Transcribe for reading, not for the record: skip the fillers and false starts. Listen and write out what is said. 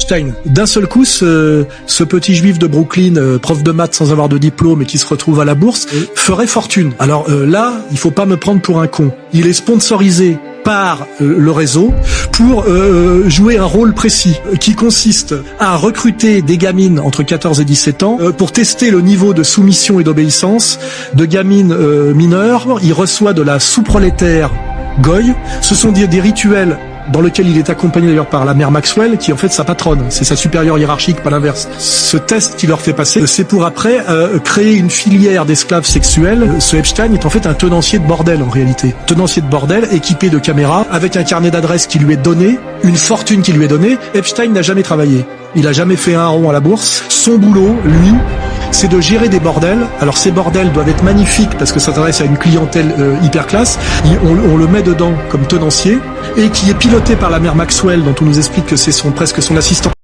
Epstein. D'un seul coup, ce petit juif de Brooklyn, prof de maths sans avoir de diplôme et qui se retrouve à la bourse, ferait fortune. Alors là, il faut pas me prendre pour un con. Il est sponsorisé par le réseau pour jouer un rôle précis qui consiste à recruter des gamines entre 14 et 17 ans pour tester le niveau de soumission et d'obéissance de gamines mineures. Il reçoit de la sous-prolétaire goy. Ce sont des rituels dans lequel il est accompagné d'ailleurs par la mère Maxwell, qui est en fait sa patronne, c'est sa supérieure hiérarchique, pas l'inverse. Ce test qu'il leur fait passer, c'est pour après créer une filière d'esclaves sexuels. Ce Epstein est en fait un tenancier de bordel en réalité. Tenancier de bordel, équipé de caméras, avec un carnet d'adresses qui lui est donné, une fortune qui lui est donnée. Epstein n'a jamais travaillé. Il a jamais fait un rond à la bourse. Son boulot, lui, c'est de gérer des bordels. Alors ces bordels doivent être magnifiques parce que ça s'adresse à une clientèle hyper classe. On le met dedans comme tenancier et qui est piloté par la mère Maxwell dont on nous explique que c'est presque son assistant.